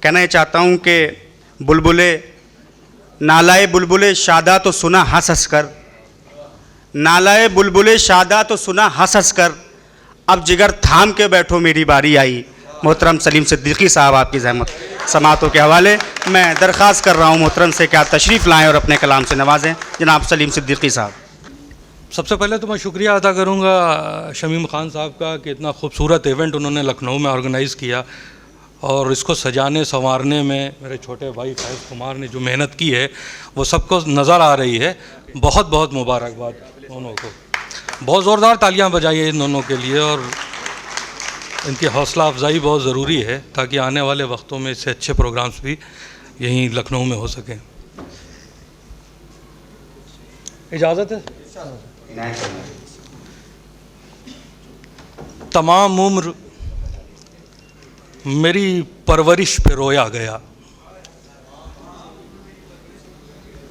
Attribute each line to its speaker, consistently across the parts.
Speaker 1: कहना ये चाहता हूँ कि बुलबुले नालाए बुलबुले शादा तो सुना हंस हंस कर, नालाए बुलबुले शादा तो सुना हंस हंस कर, अब जिगर थाम के बैठो मेरी बारी आई। मोहतरम सलीम सिद्दीकी साहब आपकी ज़हमत समातों के हवाले मैं दरख्वास्त कर रहा हूँ मोहतरम से कि आप तशरीफ़ लाएँ और अपने कलाम से नवाजें जनाब सलीम सिद्दीकी साहब।
Speaker 2: सबसे पहले तो मैं शुक्रिया अदा करूँगा शमीम ख़ान साहब का कि इतना खूबसूरत इवेंट उन्होंने लखनऊ में ऑर्गेनाइज़ किया और इसको सजाने संवारने में मेरे छोटे भाई फैज़ कुमार ने जो मेहनत की है वो सबको नज़र आ रही है। बहुत बहुत मुबारकबाद दोनों को, बहुत ज़ोरदार तालियां बजाइए इन दोनों के लिए और इनकी हौसला अफजाई बहुत ज़रूरी है ताकि आने वाले वक्तों में इससे अच्छे प्रोग्राम्स भी यहीं लखनऊ में हो सकें। इजाज़त है? तमाम उम्र मेरी परवरिश पे रोया गया,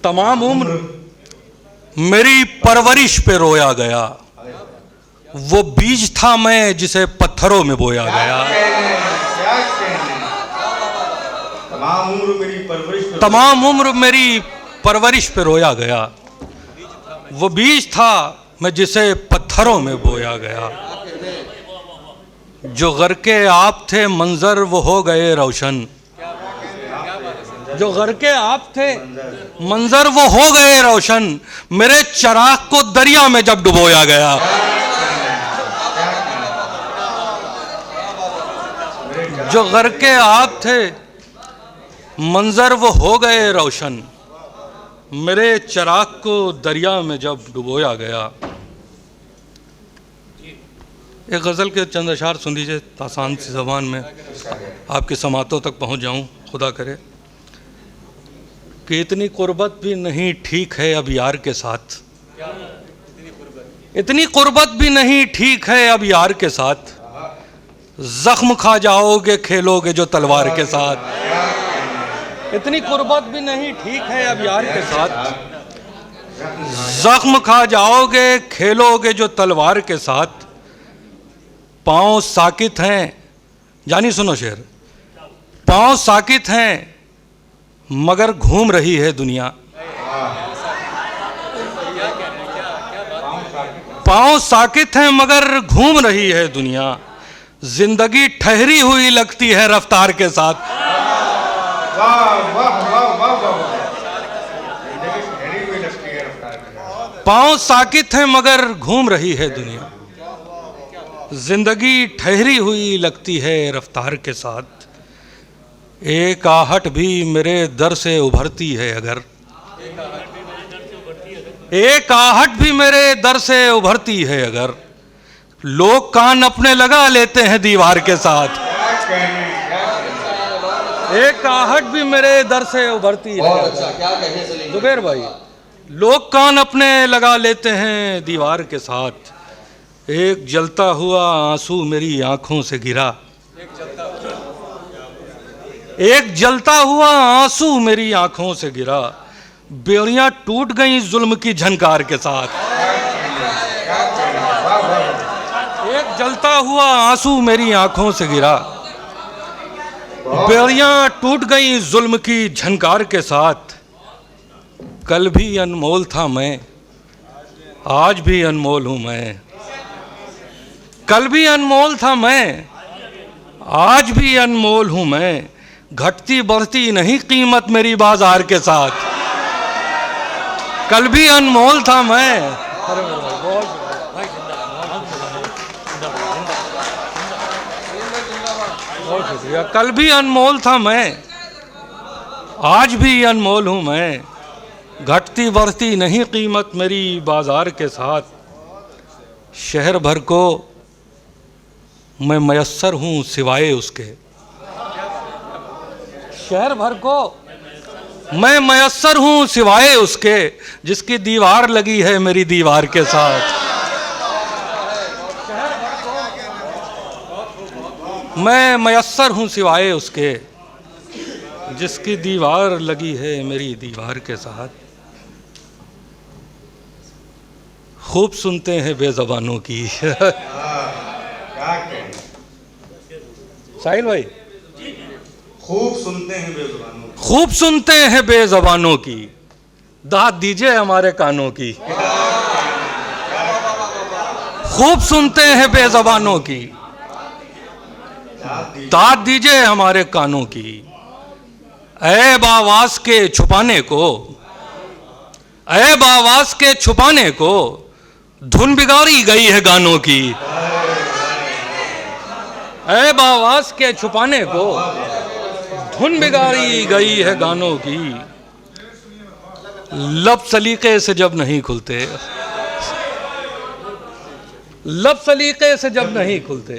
Speaker 2: तमाम उम्र मेरी परवरिश पे रोया गया, वो बीज था मैं जिसे पत्थरों में बोया गया। तमाम उम्र मेरी परवरिश पे रोया गया, वो बीज था मैं जिसे पत्थरों में बोया गया। जो घर के आप थे मंजर वो हो गए रोशन, जो घर के आप थे मंजर वो हो गए रोशन, मेरे चिराग को दरिया में जब डुबोया गया। जो घर के आप थे मंजर वो हो गए रोशन, मेरे चिराग को दरिया में जब डुबोया गया। एक गज़ल के चंद अशार सुन लीजिए आसान सी ज़बान में, आपकी समातों तक पहुंच जाऊं खुदा करे। कि इतनी कुर्बत भी नहीं ठीक है अब यार के साथ, इतनी कुर्बत भी नहीं ठीक है अब यार के साथ, जख्म खा जाओगे खेलोगे जो तलवार के साथ। इतनी कुर्बत भी नहीं ठीक है अब यार के साथ, जख्म खा जाओगे खेलोगे जो तलवार के साथ। पाँव साकित हैं, जानी सुनो शेर, पाँव साकित हैं मगर घूम रही है दुनिया। पाँव साकित हैं मगर घूम रही है दुनिया, जिंदगी ठहरी हुई लगती है रफ्तार के साथ। पाँव साकित हैं मगर घूम रही है दुनिया, जिंदगी ठहरी हुई लगती है रफ्तार के साथ। एक आहट भी मेरे दर से उभरती है अगर, एक आहट भी मेरे दर से उभरती है अगर, लोग कान अपने लगा लेते हैं दीवार के साथ। एक आहट भी मेरे दर से उभरती है जुबैर भाई, लोग कान अपने लगा लेते हैं दीवार के साथ। एक जलता हुआ आंसू मेरी आंखों से गिरा, एक जलता हुआ आंसू मेरी आंखों से गिरा, बेड़ियां टूट गईं जुल्म की झनकार के साथ। एक जलता हुआ आंसू मेरी आंखों से गिरा, बेड़ियां टूट गईं जुल्म की झनकार के साथ। कल भी अनमोल था मैं आज भी अनमोल हूं मैं, कल भी अनमोल था मैं आज भी अनमोल हूं मैं, घटती बढ़ती नहीं कीमत मेरी बाजार के साथ। कल भी अनमोल था मैं, बहुत शुक्रिया। कल भी अनमोल था मैं आज भी अनमोल हूं मैं, घटती बढ़ती नहीं कीमत मेरी बाजार के साथ। शहर भर को मैं मयस्सर हूँ सिवाय उसके, शहर भर को मैं मयस्सर हूँ सिवाय उसके, जिसकी दीवार लगी है मेरी दीवार के साथ। मैं मयस्सर हूँ सिवाय उसके, जिसकी दीवार लगी है मेरी दीवार के साथ। खूब सुनते हैं बेज़बानों की साहिल भाई,
Speaker 1: खूब सुनते हैं बेजुबानों की।
Speaker 2: खूब सुनते हैं बेजबानों की, दाद दीजिए हमारे कानों की। खूब सुनते हैं बेजबानों की, दाद दीजिए हमारे कानों की। ऐब आवाज के छुपाने को, ऐब आवाज के छुपाने को धुन बिगाड़ी गई है गानों की। ऐब आवाज के छुपाने को धुन बिगाड़ी गई है गानों की। लब सलीके से जब नहीं खुलते, लब सलीके से जब नहीं खुलते,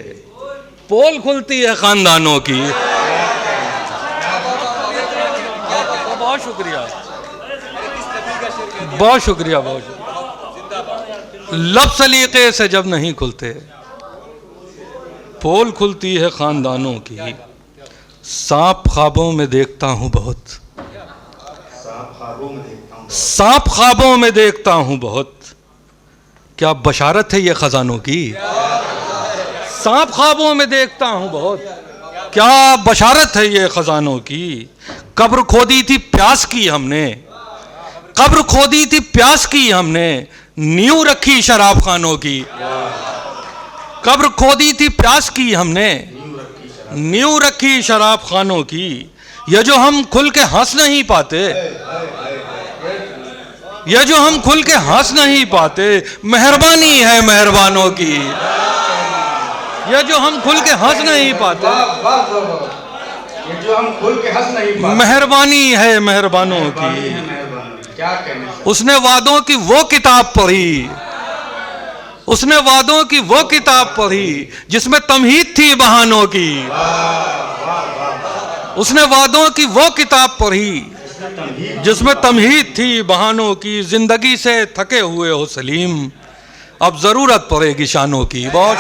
Speaker 2: पोल खुलती है खानदानों की। बहुत शुक्रिया, बहुत शुक्रिया, बहुत शुक्रिया। लब सलीके से जब नहीं खुलते, पोल खुलती है खानदानों की। सांप ख्वाबों में देखता हूं बहुत, सांप ख्वाबों में देखता हूं बहुत। क्या बशारत है ये खजानों की। सांप ख्वाबों में देखता हूं बहुत, क्या बशारत है ये खजानों की। कब्र खोदी थी प्यास की हमने, कब्र खोदी थी प्यास की हमने, नींव रखी शराब खानों की। कब्र खोदी थी प्यास की हमने, नींव रखी शराब खानों की। ये जो हम खुल के हंस नहीं पाते, ये जो हम खुल के हंस नहीं पाते, मेहरबानी है मेहरबानों की। ये जो हम खुल के हंस नहीं पाते,
Speaker 1: ये जो हम खुल के हंस नहीं पाते,
Speaker 2: मेहरबानी है मेहरबानों की।
Speaker 1: क्या कहने।
Speaker 2: उसने वादों की वो किताब पढ़ी, उसने वादों की वो किताब पढ़ी जिसमें तमहीद थी बहानों की। उसने वादों की वो किताब पढ़ी जिसमें तमहीद थी बहानों की। जिंदगी से थके हुए हो सलीम, अब जरूरत पड़ेगी शानों की। बहुत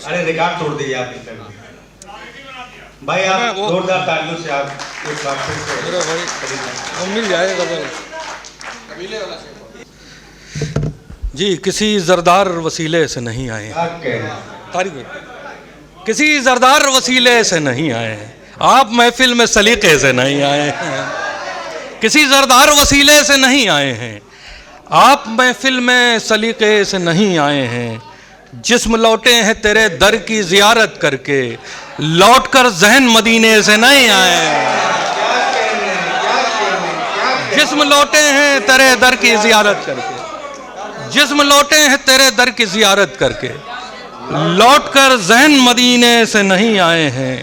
Speaker 1: अरे रिकॉर्ड तोड़ दिया आप भाई, आप जोरदार तालियों से आप एक बार फिर से
Speaker 2: मिल जाएगा जी। किसी जरदार वसीले से नहीं आए, किसी जरदार वसीले से नहीं आए, आप महफिल में सलीके से नहीं आए हैं। किसी जरदार वसीले से नहीं आए हैं, आप महफिल में सलीके से नहीं आए हैं। जिस्म लौटे हैं तेरे दर की जियारत करके, लौटकर जहन मदीने से नहीं आए। जिस्म लौटे हैं तेरे दर की जियारत करके, जिस्म लौटे हैं तेरे दर की जियारत करके, लौटकर जहन मदीने से नहीं आए हैं।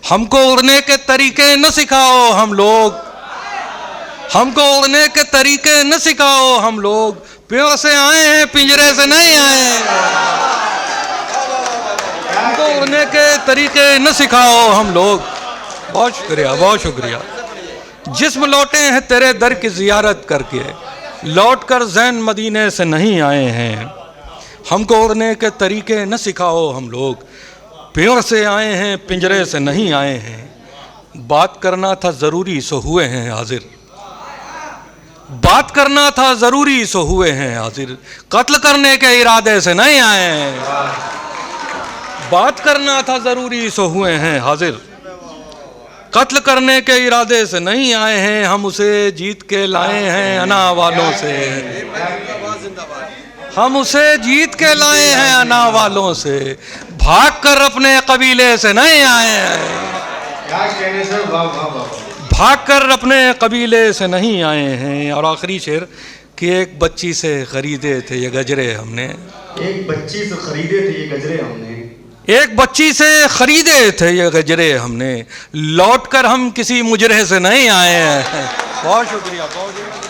Speaker 2: हमको उड़ने के तरीके न सिखाओ हम लोग, हमको उड़ने के तरीके न सिखाओ हम लोग, पेड़ से आए हैं पिंजरे से नहीं आए। हमको उड़ने के तरीके न सिखाओ हम लोग। बहुत शुक्रिया, बहुत शुक्रिया। जिस्म लौटे हैं तेरे दर की जियारत करके, लौटकर जैन मदीने से नहीं आए हैं। हमको उड़ने के तरीके न सिखाओ हम लोग, पेड़ से आए हैं पिंजरे से नहीं आए हैं। बात करना था ज़रूरी सो हुए हैं हाजिर, बात करना था ज़रूरी सो हुए हैं हाजिर, कत्ल करने के इरादे से नहीं आए हैं। बात करना था ज़रूरी सो हुए हैं हाजिर, कत्ल करने के इरादे से नहीं आए हैं। हम उसे जीत के लाए हैं अना वालों से, हम उसे जीत के लाए हैं अना वालों से, भाग कर अपने कबीले से नहीं आए हैं।
Speaker 1: क्या कहने सर, वाह वाह वाह।
Speaker 2: भाग कर अपने कबीले से नहीं आए हैं। और आखिरी शेर कि एक बच्ची से खरीदे थे ये गजरे हमने,
Speaker 1: एक बच्ची से खरीदे थे ये गजरे हमने,
Speaker 2: एक बच्ची से खरीदे थे ये गजरे हमने, लौट कर हम किसी मुजरे से नहीं आए हैं। बहुत शुक्रिया, बहुत शुक्रिया।